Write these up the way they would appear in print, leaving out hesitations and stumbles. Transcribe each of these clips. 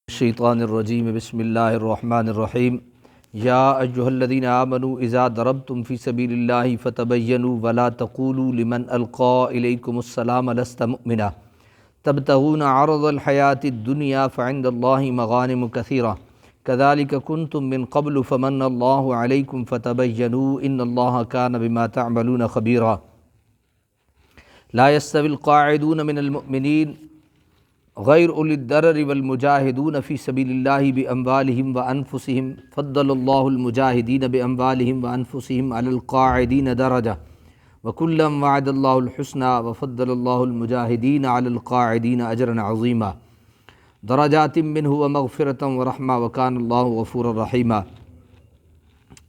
الشیطان الرجیم بسم اللہ الرحمن الرحیم یا ایہا الذین آمنوا اذا ضربتم فی سبیل اللہ فتبینوا ولا تقولوا لمن القی الیکم السلام لست مؤمنا تبتغون عرض الحیاۃ الدنیا فعند اللہ مغانم کثیرہ کذالک کنتم من قبل فمن اللہ علیکم فتبینوا ان اللہ کان بما تعملون خبیرا لا یستوی القاعدون من المؤمنین غیر اولی الضرر والمجاہدون فی سبیل اللہ باموالہم وانفسہم فضل اللہ المجاہدین باموالہم وانفسہم علی القاعدین درجہ وکلا وعد اللہ الحسنى وفضل اللہ المجاہدین علی القاعدین اجرا عظیما درجات منہ ومغفرۃ ورحمہ وکان اللہ غفورا رحیما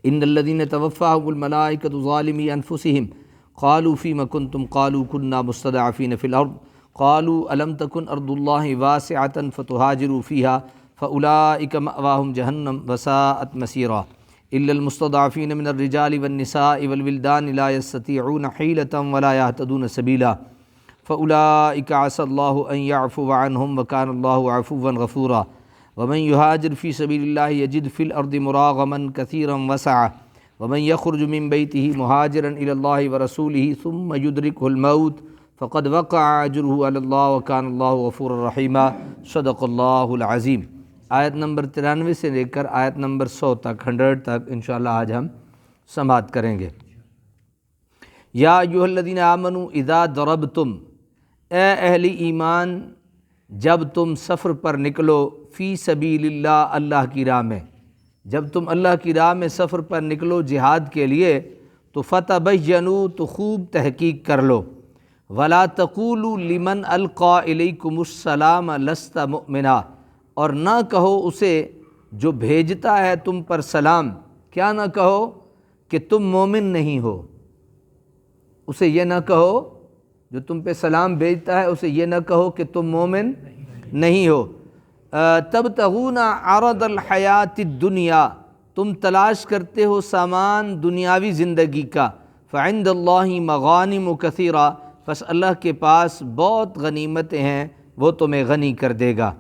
ان الذین توفاہم الملائکۃ ظالمی انفسہم قالوا فیم کنتم قالوا کنا مستضعفین فی الارض قالوا الم تکن ارض اللہ واسعۃ فتہاجروا فیہا فاولئک مأواہم جہنم وساءت مصیرا الا المستضعفین من الرجال والنساء والولدان لا یستطیعون حیلۃ ولا یہتدون سبیلا فاولئک عسى اللہ ان یعفو عنہم وکان اللہ عفوا غفورا ومن یہاجر فی سبیل اللہ یجد فی الارض مراغما کثیرا وسعا ومن یخرج من بیتہ مہاجرا الی اللہ ورسولہ ثم یدرکہ الموت فقد وقع اجرہ علی اللہ وکان اللہ غفورا رحیما صدق اللہ العظیم۔ آیت نمبر 93 سے لے کر آیت نمبر 100 تک انشاءاللہ آج ہم سماعت کریں گے۔ یا ایھا الذین آمنوا اذا ضربتم، اے اہل ایمان جب تم سفر پر نکلو، فی سبیل اللہ، اللہ کی راہ میں، جب تم اللہ کی راہ میں سفر پر نکلو جہاد کے لیے تو فتبینوا، تو خوب تحقیق کر لو، ولا تقولوا لمن القی الیکم السلام لست مؤمنا، اور نہ کہو اسے جو بھیجتا ہے تم پر سلام، کیا نہ کہو کہ تم مومن نہیں ہو، اسے یہ نہ کہو جو تم پہ سلام بھیجتا ہے اسے یہ نہ کہو کہ تم مومن نہیں ہو۔ تبتغون عرض الحیات الدنیا، تم تلاش کرتے ہو سامان دنیاوی زندگی کا، فعند اللہ مغانم کثیرہ، بس اللہ کے پاس بہت غنیمتیں ہیں، وہ تمہیں غنی کر دے گا۔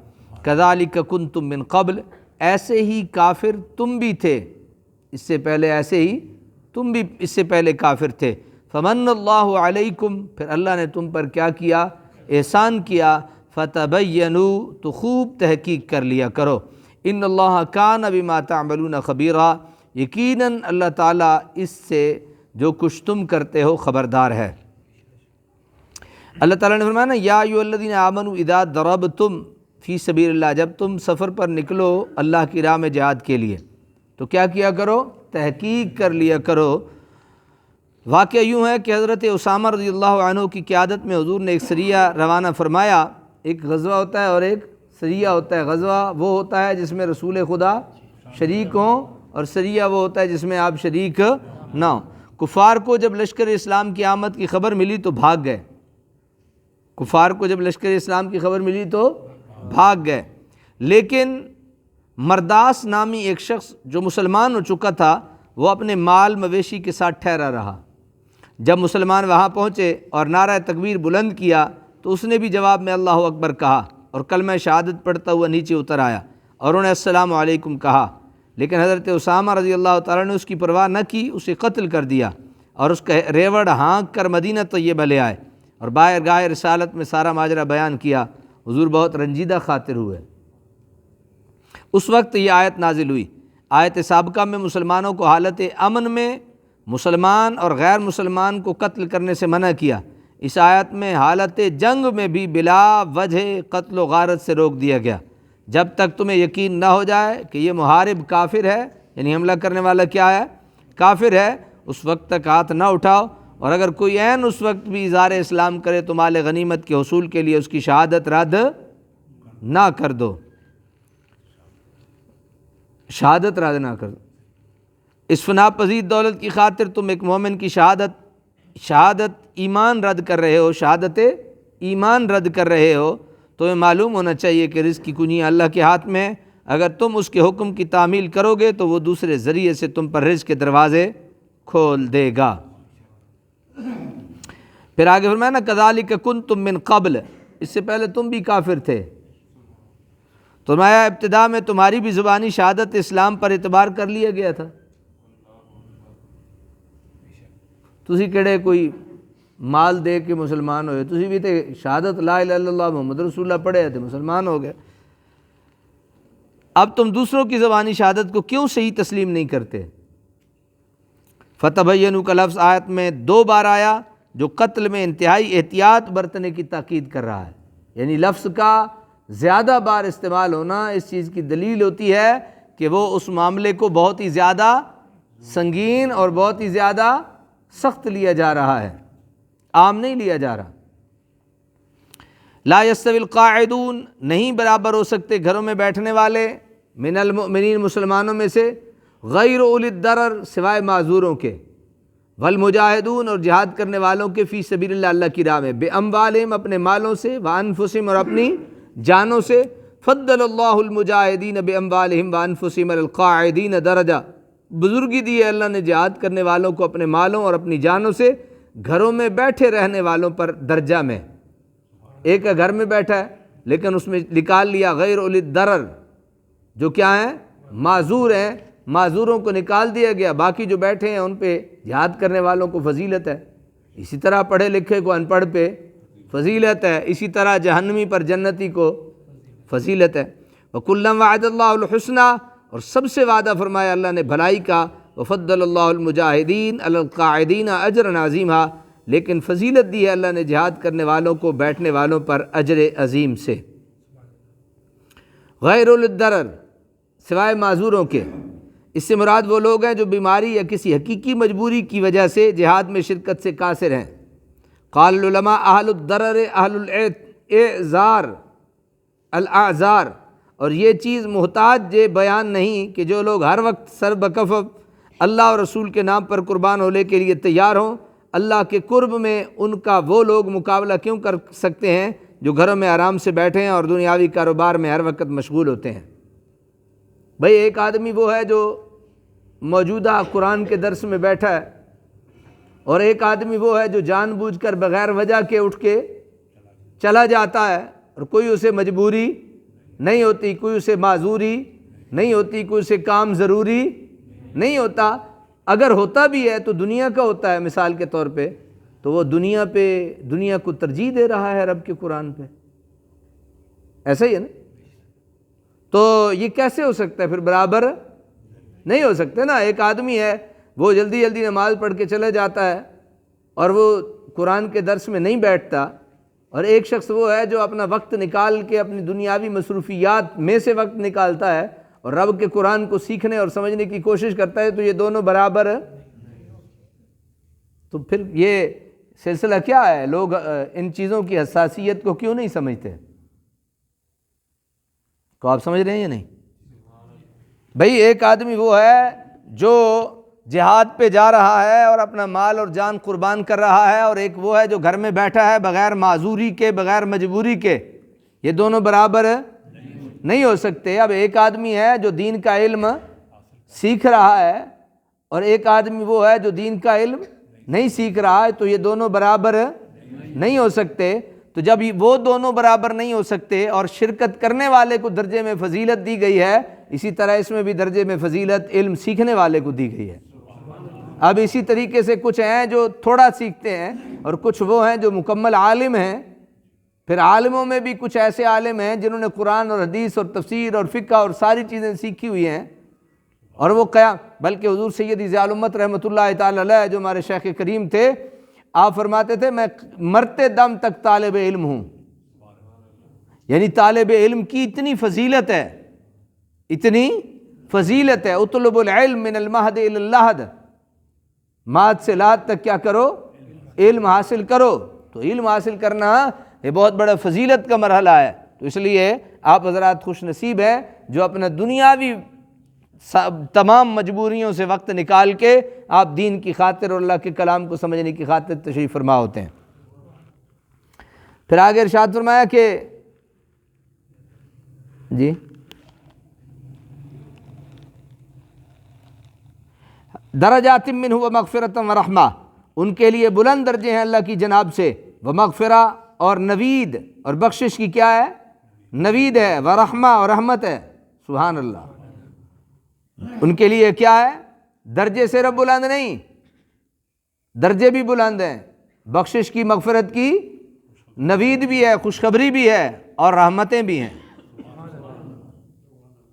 کذالک کنتم من قبل، ایسے ہی کافر تم بھی تھے، اس سے پہلے ایسے ہی تم بھی اس سے پہلے کافر تھے۔ فمن اللہ علیکم، پھر اللہ نے تم پر کیا کیا؟ احسان کیا۔ فتبینوا، تو خوب تحقیق کر لیا کرو۔ ان اللہ کان بما تعملون خبیرا، یقیناً اللہ تعالیٰ اس سے جو کچھ تم کرتے ہو خبردار ہے۔ اللہ تعالیٰ نے فرمایا نا، یا ایھا الذین آمنوا اذا ضربتم فی سبیل اللہ، جب تم سفر پر نکلو اللہ کی راہ میں جہاد کے لیے تو کیا کیا کرو؟ تحقیق کر لیا کرو۔ واقعہ یوں ہے کہ حضرت اسامہ رضی اللہ عنہ کی قیادت میں حضور نے ایک سریہ روانہ فرمایا۔ ایک غزوہ ہوتا ہے اور ایک سریہ ہوتا ہے۔ غزوہ وہ ہوتا ہے جس میں رسول خدا شریک ہوں، اور سریہ وہ ہوتا ہے جس میں آپ شریک نہ ہوں۔ کفار کو جب لشکر اسلام کی آمد کی خبر ملی تو بھاگ گئے، کفار کو جب لشکر اسلام کی خبر ملی تو بھاگ گئے، لیکن مرداس نامی ایک شخص جو مسلمان ہو چکا تھا وہ اپنے مال مویشی کے ساتھ ٹھہرا رہا۔ جب مسلمان وہاں پہنچے اور نعرہ تکبیر بلند کیا تو اس نے بھی جواب میں اللہ اکبر کہا اور کلمہ شہادت پڑھتا ہوا نیچے اتر آیا اور انہیں السلام علیکم کہا، لیکن حضرت اسامہ رضی اللہ تعالیٰ نے اس کی پرواہ نہ کی، اسے قتل کر دیا اور اس کا ریوڑ ہانک کر مدینہ طیبہ لے آئے اور باہر گاہ رسالت میں سارا ماجرا بیان کیا۔ حضور بہت رنجیدہ خاطر ہوئے۔ اس وقت یہ آیت نازل ہوئی۔ آیت سابقہ میں مسلمانوں کو حالت امن میں مسلمان اور غیر مسلمان کو قتل کرنے سے منع کیا۔ اس آیت میں حالت جنگ میں بھی بلا وجہ قتل و غارت سے روک دیا گیا۔ جب تک تمہیں یقین نہ ہو جائے کہ یہ محارب کافر ہے، یعنی حملہ کرنے والا کیا ہے؟ کافر ہے، اس وقت تک ہاتھ نہ اٹھاؤ، اور اگر کوئی عین اس وقت بھی اظہار اسلام کرے تو مال غنیمت کے حصول کے لیے اس کی شہادت رد نہ کر دو، شہادت رد نہ کر دو۔ اس فنا پذیر دولت کی خاطر تم ایک مومن کی شہادت ایمان رد کر رہے ہو، شہادت ایمان رد کر رہے ہو، تو یہ معلوم ہونا چاہیے کہ رزق کی کنجیاں اللہ کے ہاتھ میں ہے۔ اگر تم اس کے حکم کی تعمیل کرو گے تو وہ دوسرے ذریعے سے تم پر رزق کے دروازے کھول دے گا۔ پھر آگے فرمایا نا، کذالک کنتم من قبل، اس سے پہلے تم بھی کافر تھے، فرمایا ابتدا میں تمہاری بھی زبانی شہادت اسلام پر اعتبار کر لیا گیا تھا. تسی کہڑے کوئی مال دے کے مسلمان ہوئے, تسی بھی تے شہادت لا الہ الا اللہ محمد رسول اللہ پڑھے تھے, مسلمان ہو گئے. اب تم دوسروں کی زبانی شہادت کو کیوں صحیح تسلیم نہیں کرتے؟ فتبینوا کا لفظ آیت میں 2 بار آیا جو قتل میں انتہائی احتیاط برتنے کی تاکید کر رہا ہے. یعنی لفظ کا زیادہ بار استعمال ہونا اس چیز کی دلیل ہوتی ہے کہ وہ اس معاملے کو بہت ہی زیادہ سنگین اور بہت ہی زیادہ سخت لیا جا رہا ہے, عام نہیں لیا جا رہا. لا یستوی القاعدون, نہیں برابر ہو سکتے گھروں میں بیٹھنے والے, من المؤمنین, مسلمانوں میں سے, غیر اولی الضرر, سوائے معذوروں کے, والمجاہدون, اور جہاد کرنے والوں کے, فی سبیل اللہ, اللہ کی راہ میں, باموالہم, اپنے مالوں سے, وانفسہم, اور اپنی جانوں سے. فضل اللہ المجاہدین باموالہم وانفسہم علی القاعدین درجہ, بزرگی دی ہے اللہ نے جہاد کرنے والوں کو اپنے مالوں اور اپنی جانوں سے گھروں میں بیٹھے رہنے والوں پر درجہ میں. ایک گھر میں بیٹھا ہے لیکن اس میں نکال لیا غیر اولی الضرر, جو کیا ہیں, معذور ہیں, معذوروں کو نکال دیا گیا, باقی جو بیٹھے ہیں ان پہ جہاد کرنے والوں کو فضیلت ہے. اسی طرح پڑھے لکھے کو ان پڑھ پہ فضیلت ہے, اسی طرح جہنمی پر جنتی کو فضیلت ہے. وَكُلًّا وَعَدَ اللَّهُ الْحُسْنَى, اور سب سے وعدہ فرمایا اللہ نے بھلائی کا. وَفَضَّلَ اللَّهُ الْمُجَاهِدِينَ عَلَى الْقَاعِدِينَ أَجْرًا عَظِيمًا, لیکن فضیلت دی ہے اللہ نے جہاد کرنے والوں کو بیٹھنے والوں پر اجر عظیم سے. غیر اولی الضرر, سوائے معذوروں کے, اس سے مراد وہ لوگ ہیں جو بیماری یا کسی حقیقی مجبوری کی وجہ سے جہاد میں شرکت سے قاصر ہیں. قال العلماء اہل الضرر اہل الاعذار, اور یہ چیز محتاج بیان نہیں کہ جو لوگ ہر وقت سر بکف اللہ اور رسول کے نام پر قربان ہونے کے لیے تیار ہوں. اللہ کے قرب میں ان کا وہ لوگ مقابلہ کیوں کر سکتے ہیں جو گھروں میں آرام سے بیٹھے ہیں اور دنیاوی کاروبار میں ہر وقت مشغول ہوتے ہیں. بھئی ایک آدمی وہ ہے جو موجودہ قرآن کے درس میں بیٹھا ہے, اور ایک آدمی وہ ہے جو جان بوجھ کر بغیر وجہ کے اٹھ کے چلا جاتا ہے, اور کوئی اسے مجبوری نہیں ہوتی, کوئی اسے معذوری نہیں ہوتی, کوئی اسے کام ضروری نہیں ہوتا. اگر ہوتا بھی ہے تو دنیا کا ہوتا ہے مثال کے طور پہ, تو وہ دنیا کو ترجیح دے رہا ہے رب کے قرآن پہ. ایسا ہی ہے نا؟ تو یہ کیسے ہو سکتا ہے؟ پھر برابر نہیں ہو سکتے نا. ایک آدمی ہے وہ جلدی جلدی نماز پڑھ کے چلا جاتا ہے اور وہ قرآن کے درس میں نہیں بیٹھتا, اور ایک شخص وہ ہے جو اپنا وقت نکال کے اپنی دنیاوی مصروفیات میں سے وقت نکالتا ہے اور رب کے قرآن کو سیکھنے اور سمجھنے کی کوشش کرتا ہے. تو یہ دونوں برابر, تو پھر یہ سلسلہ کیا ہے؟ لوگ ان چیزوں کی حساسیت کو کیوں نہیں سمجھتے؟ کو آپ سمجھ رہے ہیں یا نہیں؟ بھئی ایک آدمی وہ ہے جو جہاد پہ جا رہا ہے اور اپنا مال اور جان قربان کر رہا ہے, اور ایک وہ ہے جو گھر میں بیٹھا ہے بغیر معذوری کے, بغیر مجبوری کے. یہ دونوں برابر نہیں ہو سکتے. اب ایک آدمی ہے جو دین کا علم سیکھ رہا ہے, اور ایک آدمی وہ ہے جو دین کا علم نہیں سیکھ رہا ہے, تو یہ دونوں برابر نہیں ہو سکتے. تو جب وہ دونوں برابر نہیں ہو سکتے اور شرکت کرنے والے کو درجے میں فضیلت دی گئی ہے, اسی طرح اس میں بھی درجے میں فضیلت علم سیکھنے والے کو دی گئی ہے. اب اسی طریقے سے کچھ ہیں جو تھوڑا سیکھتے ہیں, اور کچھ وہ ہیں جو مکمل عالم ہیں. پھر عالموں میں بھی کچھ ایسے عالم ہیں جنہوں نے قرآن اور حدیث اور تفسیر اور فقہ اور ساری چیزیں سیکھی ہوئی ہیں, اور وہ بلکہ حضور سیدی ضیاء الامت رحمۃ اللہ تعالی علیہ جو ہمارے شیخ کریم تھے, آپ فرماتے تھے میں مرتے دم تک طالب علم ہوں. یعنی طالب علم کی اتنی فضیلت ہے, اتنی فضیلت ہے. اطلب العلم من المہد الی اللحد, مہد سے لحد تک کیا کرو؟ علم حاصل کرو. تو علم حاصل کرنا یہ بہت بڑا فضیلت کا مرحلہ ہے. تو اس لیے آپ حضرات خوش نصیب ہیں جو اپنا دنیاوی تمام مجبوریوں سے وقت نکال کے آپ دین کی خاطر اور اللہ کے کلام کو سمجھنے کی خاطر تشریف فرما ہوتے ہیں. پھر آگے ارشاد فرمایا کہ جی درجات منہ ومغفرۃ ورحمہ, ان کے لیے بلند درجے ہیں اللہ کی جناب سے, ومغفرہ اور نوید اور بخشش کی کیا ہے؟ نوید ہے، ورحمہ اور رحمت ہے. سبحان اللہ. ان کے لیے کیا ہے؟ درجے سے رب بلند نہیں، درجے بھی بلند ہیں، بخشش کی، مغفرت کی، نوید بھی ہے، خوشخبری بھی ہے اور رحمتیں بھی ہیں.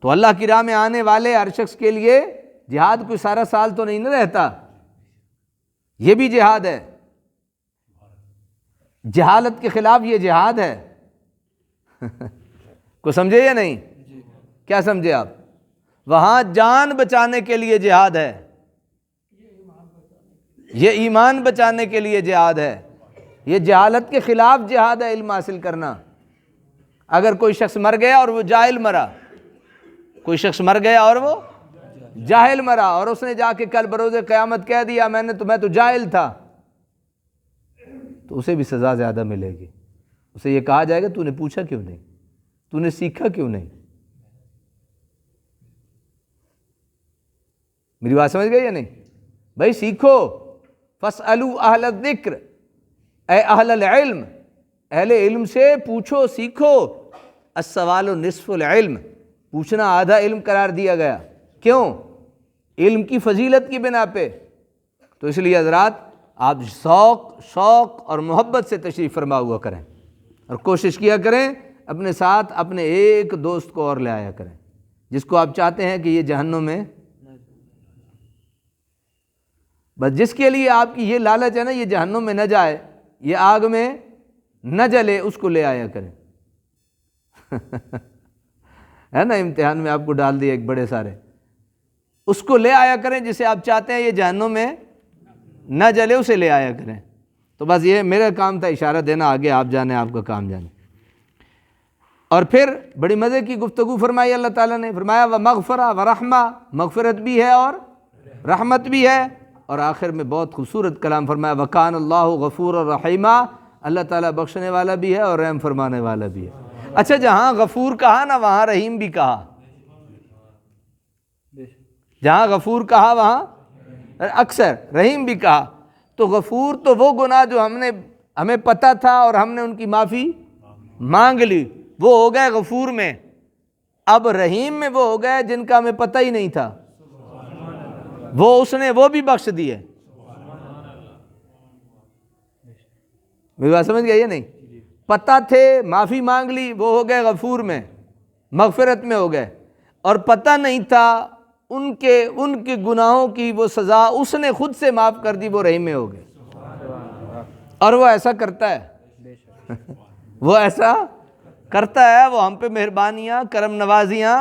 تو اللہ کی راہ میں آنے والے ہر شخص کے لیے جہاد کوئی سارا سال تو نہیں نہ رہتا، یہ بھی جہاد ہے. جہالت کے خلاف یہ جہاد ہے. کو سمجھے یا نہیں؟ کیا سمجھے آپ؟ وہاں جان بچانے کے لیے جہاد ہے، یہ ایمان بچانے کے لیے جہاد ہے، یہ جہالت کے خلاف جہاد ہے. علم حاصل کرنا. اگر کوئی شخص مر گیا اور وہ جاہل مرا، کوئی شخص مر گیا اور وہ جاہل مرا، اور اس نے جا کے کل بروز قیامت کہہ دیا میں تو جاہل تھا، تو اسے بھی سزا زیادہ ملے گی. اسے یہ کہا جائے گا تو نے پوچھا کیوں نہیں، تو نے سیکھا کیوں نہیں. میری بات سمجھ گئی یا نہیں؟ بھائی سیکھو. فاسألوا اہل الذکر، اے اہل العلم، اہل علم سے پوچھو، سیکھو. السوال نصف العلم، پوچھنا آدھا علم قرار دیا گیا. کیوں؟ علم کی فضیلت کی بنا پہ. تو اس لیے حضرات آپ شوق اور محبت سے تشریف فرما ہوا کریں، اور کوشش کیا کریں اپنے ساتھ اپنے ایک دوست کو اور لے آیا کریں جس کو آپ چاہتے ہیں کہ یہ جہنم میں، بس جس کے لیے آپ کی یہ لالچ ہے نا یہ جہنم میں نہ جائے، یہ آگ میں نہ جلے، اس کو لے آیا کریں. ہے نا، امتحان میں آپ کو ڈال دیا ایک بڑے سارے، اس کو لے آیا کریں جسے آپ چاہتے ہیں یہ جہنم میں نہ جلے، اسے لے آیا کریں. تو بس یہ میرا کام تھا اشارہ دینا، آگے آپ جانے، آپ کا کام جانے. اور پھر بڑی مزے کی گفتگو فرمائی اللہ تعالیٰ نے. فرمایا وَمَغْفِرَةٌ وَرَحْمَةٌ، مغفرت بھی ہے اور رحمت بھی ہے. اور آخر میں بہت خوبصورت کلام فرمایا وَكَانَ اللَّهُ غَفُورًا رَحِيمًا، اللہ تعالیٰ بخشنے والا بھی ہے اور رحم فرمانے والا بھی ہے. اچھا جہاں غفور کہا نا وہاں رحیم بھی کہا، جہاں غفور کہا وہاں اکثر رحیم بھی کہا. تو غفور تو وہ گناہ جو ہمیں پتہ تھا اور ہم نے ان کی معافی مانگ لی، وہ ہو گئے غفور میں. اب رحیم میں وہ ہو گئے جن کا ہمیں پتہ ہی نہیں تھا، وہ بھی بخش دیے. میری بات سمجھ گئی یا نہیں؟ پتہ تھے، معافی مانگ لی، وہ ہو گئے غفور میں، مغفرت میں ہو گئے. اور پتہ نہیں تھا ان کے گناہوں کی وہ سزا اس نے خود سے معاف کر دی، وہ رحیم میں ہو گئے. اور وہ ایسا کرتا ہے، وہ ایسا کرتا ہے، وہ ہم پہ مہربانیاں، کرم نوازیاں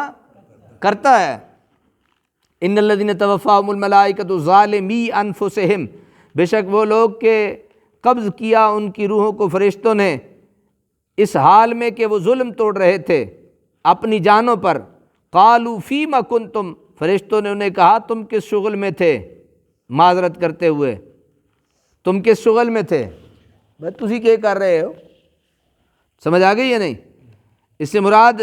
کرتا ہے. ان الذین توفاہم الملائکۃ ظالمی انفسہم، بے شک وہ لوگ کہ قبض کیا ان کی روحوں کو فرشتوں نے اس حال میں کہ وہ ظلم توڑ رہے تھے اپنی جانوں پر. قالوا فیما کنتم، فرشتوں نے انہیں کہا تم کس شغل میں تھے، معذرت کرتے ہوئے تم کس شغل میں تھے، بھائی تسی کیا کر رہے ہو. سمجھ آ گئی یا نہیں؟ اس سے مراد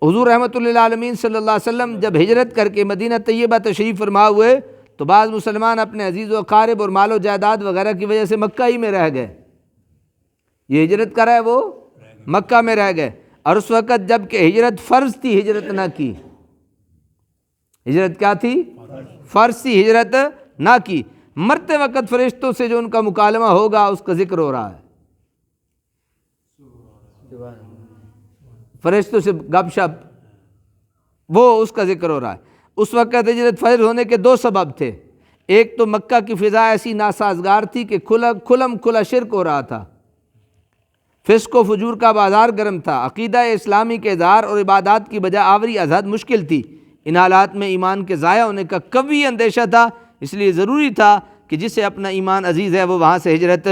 حضور رحمۃ اللہ عالمین صلی اللہ علیہ وسلم جب ہجرت کر کے مدینہ طیبہ تشریف فرما ہوئے تو بعض مسلمان اپنے عزیز و اقارب اور مال و جائیداد وغیرہ کی وجہ سے مکہ ہی میں رہ گئے. یہ ہجرت کر رہے وہ مکہ میں رہ گئے. اور اس وقت جب کہ ہجرت فرض تھی، ہجرت نہ کی. ہجرت کیا تھی؟ فرض تھی، ہجرت نہ کی. مرتے وقت فرشتوں سے جو ان کا مکالمہ ہوگا اس کا ذکر ہو رہا ہے، فرشتوں سے گپ شپ، وہ اس کا ذکر ہو رہا ہے. اس وقت ہجرت فرض ہونے کے دو سبب تھے. ایک تو مکہ کی فضا ایسی ناسازگار تھی کہ کھلا شرک ہو رہا تھا، فسق و فجور کا بازار گرم تھا، عقیدہ اسلامی کے اظہار اور عبادات کی بجا آوری ازحد مشکل تھی. ان حالات میں ایمان کے ضائع ہونے کا قوی اندیشہ تھا، اس لیے ضروری تھا کہ جسے اپنا ایمان عزیز ہے وہ وہاں سے ہجرت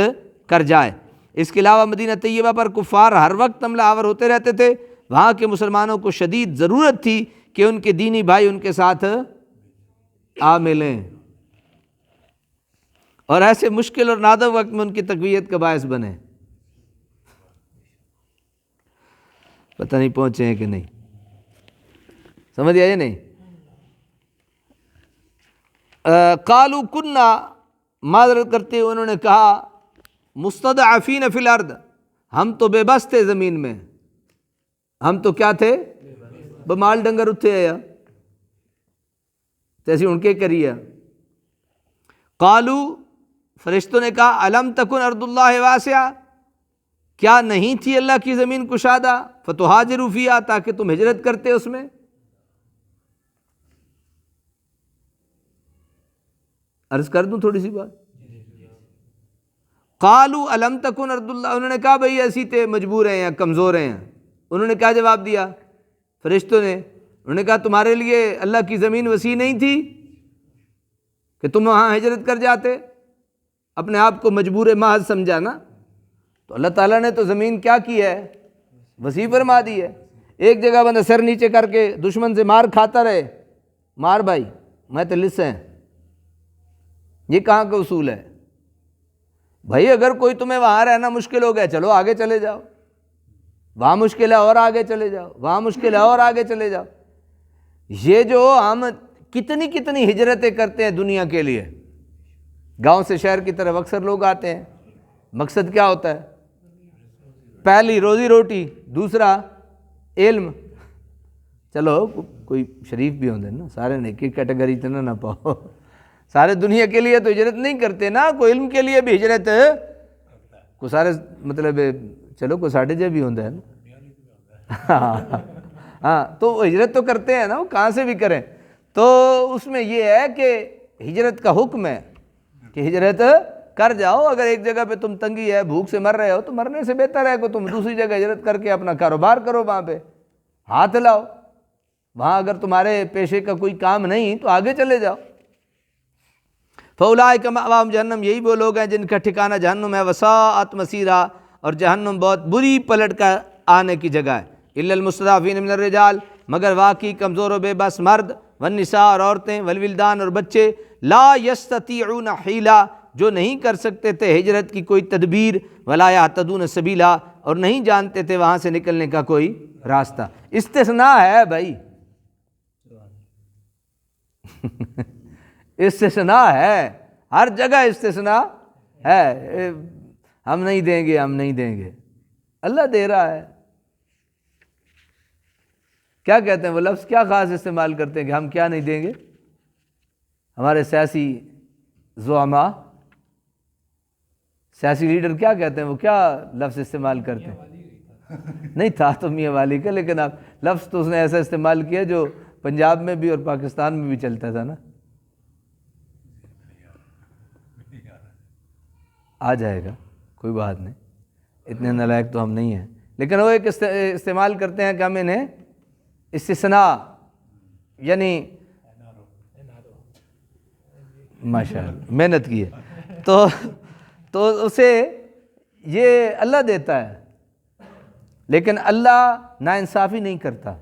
کر جائے. اس کے علاوہ مدینہ طیبہ پر کفار ہر وقت حملہ آور ہوتے رہتے تھے. وہاں کے مسلمانوں کو شدید ضرورت تھی کہ ان کے دینی بھائی ان کے ساتھ آ ملیں اور ایسے مشکل اور نادر وقت میں ان کی تقویت کا باعث بنے. پتہ نہیں پہنچے ہیں کہ نہیں، سمجھ آئے نہیں؟ قالوا کننا، معذرت کرتے ہوئے انہوں نے کہا مستضعفین فی الارض، ہم تو بے بس تھے زمین میں، ہم تو کیا تھے؟ بمال ڈنگر اتھے آیا تیسی ان کے کریے. قالو فرشتوں نے کہا الم تکن ارض اللہ واسعہ، کیا نہیں تھی اللہ کی زمین کشادہ، فتہاجروا فیہا، تاکہ تم ہجرت کرتے اس میں. عرض کر دوں تھوڑی سی بات. قالوا الم تکن ارض اللہ، انہوں نے کہا بھئی ایسی تھے، مجبور ہیں یا کمزور ہیں. انہوں نے کیا جواب دیا فرشتوں نے؟ انہوں نے کہا تمہارے لیے اللہ کی زمین وسیع نہیں تھی کہ تم وہاں ہجرت کر جاتے؟ اپنے آپ کو مجبور محض سمجھا نا. تو اللہ تعالیٰ نے تو زمین کیا کی ہے؟ وسیع فرما دی ہے. ایک جگہ بندہ سر نیچے کر کے دشمن سے مار کھاتا رہے، مار بھائی میں تو لس ہیں، یہ کہاں کا اصول ہے بھائی؟ اگر کوئی تمہیں وہاں رہنا مشکل ہو گیا، چلو آگے چلے جاؤ. وہاں مشکل ہے اور آگے چلے جاؤ، وہاں مشکل ہے اور آگے چلے جاؤ. یہ جو ہم کتنی کتنی ہجرتیں کرتے ہیں دنیا کے لیے، گاؤں سے شہر کی طرف اکثر لوگ آتے ہیں. مقصد کیا ہوتا ہے؟ پہلی روزی روٹی، دوسرا علم. چلو کوئی شریف بھی ہوندے نا، سارے نے ایک کیٹیگری تے نہ پاؤ. سارے دنیا کے لیے تو ہجرت نہیں کرتے نا، کوئی علم کے لیے بھی ہجرت کو سارے مطلب چلو کو ساڑھے جے بھی ہوندہ ہے نا. ہاں تو ہجرت تو کرتے ہیں نا، وہ کہاں سے بھی کریں. تو اس میں یہ ہے کہ ہجرت کا حکم ہے کہ ہجرت کر جاؤ. اگر ایک جگہ پہ تم تنگی ہے، بھوک سے مر رہے ہو، تو مرنے سے بہتر ہے کہ تم دوسری جگہ ہجرت کر کے اپنا کاروبار کرو، وہاں پہ ہاتھ لاؤ. وہاں اگر تمہارے پیشے کا کوئی کام نہیں تو آگے چلے جاؤ. فَأُولَٰئِكَ مَأْوَاهُمْ جہنم، یہی وہ لوگ ہیں جن کا ٹھکانہ جہنم ہے. وَسَاءَتْ مَصِيرًا، اور جہنم بہت بری پلٹ کا آنے کی جگہ ہے. إِلَّا الْمُسْتَضْعَفِينَ مِنَ الرِّجَالِ، مگر واقعی کمزور و بے بس مرد، والنساء اور عورتیں، والولدان اور بچے، لا يستطيعون حیلہ، جو نہیں کر سکتے تھے ہجرت کی کوئی تدبیر، ولا يهتدون سبیلا، اور نہیں جانتے تھے وہاں سے نکلنے کا کوئی راستہ. استثناء ہے بھائی، استثناء ہے، ہر جگہ استثناء ہے. ہم نہیں دیں گے، ہم نہیں دیں گے، اللہ دے رہا ہے. کیا کہتے ہیں وہ لفظ، کیا خاص استعمال کرتے ہیں کہ ہم کیا نہیں دیں گے؟ ہمارے سیاسی زعماء، سیاسی لیڈر کیا کہتے ہیں، وہ کیا لفظ استعمال کرتے ہیں؟ نہیں تھا تو میاں والی کا، لیکن اب لفظ تو اس نے ایسا استعمال کیا جو پنجاب میں بھی اور پاکستان میں بھی چلتا تھا نا. آ جائے گا، کوئی بات نہیں، اتنے نالائق تو ہم نہیں ہیں. لیکن وہ ایک استعمال کرتے ہیں کہ ہم انہیں استثناء، یعنی ماشاءاللہ محنت کی ہے تو اسے یہ اللہ دیتا ہے. لیکن اللہ ناانصافی نہیں کرتا،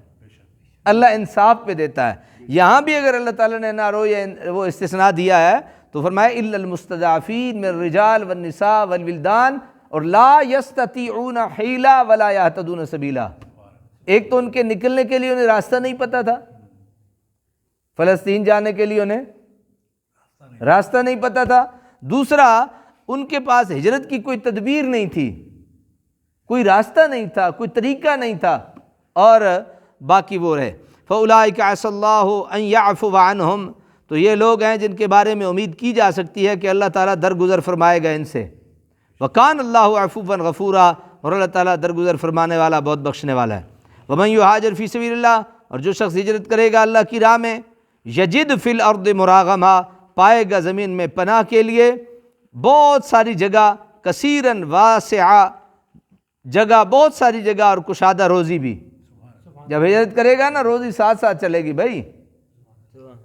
اللہ انصاف پہ دیتا ہے. یہاں بھی اگر اللہ تعالیٰ نے نارو یا وہ استثناء دیا ہے تو فرمایا الا المستضعفین من الرجال والنساء والولدان، اور لا یستطیعون حیلا ولا یہتدون سبیلا. ایک تو ان کے نکلنے کے لیے انہیں راستہ نہیں پتہ تھا، فلسطین جانے کے لیے انہیں راستہ نہیں پتہ تھا. دوسرا ان کے پاس ہجرت کی کوئی تدبیر نہیں تھی، کوئی راستہ نہیں تھا، کوئی طریقہ نہیں تھا، اور باقی وہ رہے. فَأُولَٰئِكَ عَسَى اللَّهُ أَن يَعْفُوَ عَنْهُمْ، تو یہ لوگ ہیں جن کے بارے میں امید کی جا سکتی ہے کہ اللہ تعالیٰ درگزر فرمائے گا ان سے. وَكَانَ اللَّهُ عَفُوًّا غَفُورًا، اور اللہ تعالیٰ درگزر فرمانے والا، بہت بخشنے والا ہے. وَمَن يُهَاجِرْ فِي سَبِيلِ اللَّهِ، اور جو شخص ہجرت کرے گا اللہ کی راہ میں، يَجِدْ فِي الْأَرْضِ مُرَاغَمًا، پائے گا زمین میں پناہ کے لیے بہت ساری جگہ، کثیراً واسعہ، جگہ بہت ساری جگہ، اور کشادہ روزی بھی. جب ہجرت کرے گا نا روزی ساتھ ساتھ چلے گی بھائی.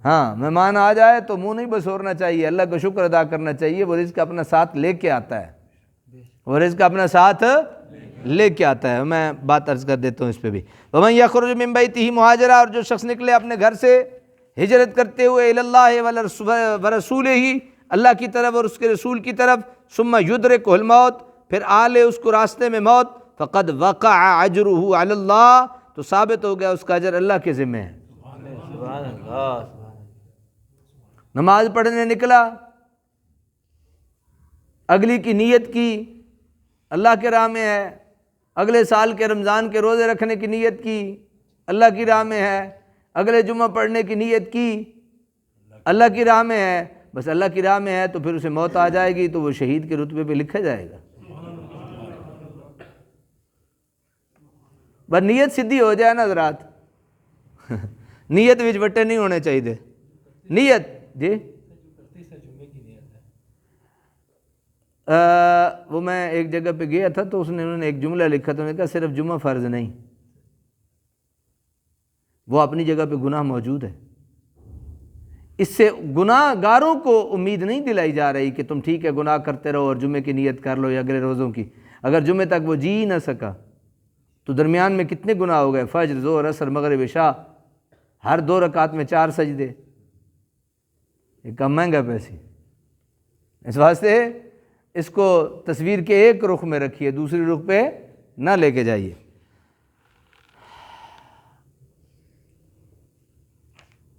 ہاں مہمان آ جائے تو منہ نہیں بسورنا چاہیے، اللہ کا شکر ادا کرنا چاہیے. وہ رزق اپنا ساتھ لے کے آتا ہے، وہ رزق اپنا ساتھ لے کے آتا ہے. میں بات عرض کر دیتا ہوں اس پہ بھی. وَمَن يَخْرُجْ مِن بَيْتِهِ مُهَاجِرًا، اور جو شخص نکلے اپنے گھر سے ہجرت کرتے ہوئے إِلَى اللَّهِ وَرَسُولِهِ، اللہ کی طرف اور اس کے رسول کی طرف، ثُمَّ يُدْرِكُهُ الْمَوْتُ، پھر آ لے اس کو راستے میں موت، فَقَدْ وَقَعَ أَجْرُهُ عَلَى اللَّهِ، تو ثابت ہو گیا اس کا اجر اللہ کے ذمہ ہے. سبحان اللہ. نماز پڑھنے نکلا، اگلی کی نیت کی اللہ کے راہ میں ہے، اگلے سال کے رمضان کے روزے رکھنے کی نیت کی، اللہ کی راہ میں ہے، اگلے جمعہ پڑھنے کی نیت کی، اللہ کی راہ میں ہے، بس اللہ کی راہ میں ہے تو پھر اسے موت آ جائے گی تو وہ شہید کے رتبے پہ لکھا جائے گا۔ بس نیت سیدھی ہو جائے نا حضرات، نیت وچ وٹے نہیں ہونے چاہیے۔ نیت جی وہ میں ایک جگہ پہ گیا تھا تو انہوں نے ایک جملہ لکھا تھا، انہوں نے کہا صرف جمعہ فرض نہیں، وہ اپنی جگہ پہ گناہ موجود ہے۔ اس سے گناہ گاروں کو امید نہیں دلائی جا رہی کہ تم ٹھیک ہے گناہ کرتے رہو اور جمعے کی نیت کر لو یا اگلے روزوں کی۔ اگر جمعے تک وہ جی ہی نہ سکا تو درمیان میں کتنے گناہ ہو گئے، فجر، ظہر، عصر، مغرب، عشاء، ہر 2 رکعت میں 4 سجدے، یہ کم مہنگا پیسے۔ اس واسطے اس کو تصویر کے ایک رخ میں رکھیے، دوسری رخ پہ نہ لے کے جائیے۔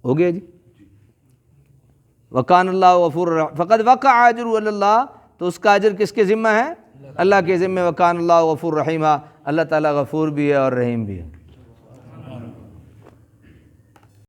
ہو گیا جی؟ وَكَانَ اللَّهُ غَفُورًا فَقَدْ وَقَعَ أَجْرُهُ عَلَى اللَّهِ، تو اس کا اجر کس کے ذمہ ہے؟ اللہ کے ذمہ۔ وَكَانَ اللَّهُ غَفُورًا رَحِيمًا، اللہ تعالیٰ غفور بھی ہے اور رحیم بھی ہے۔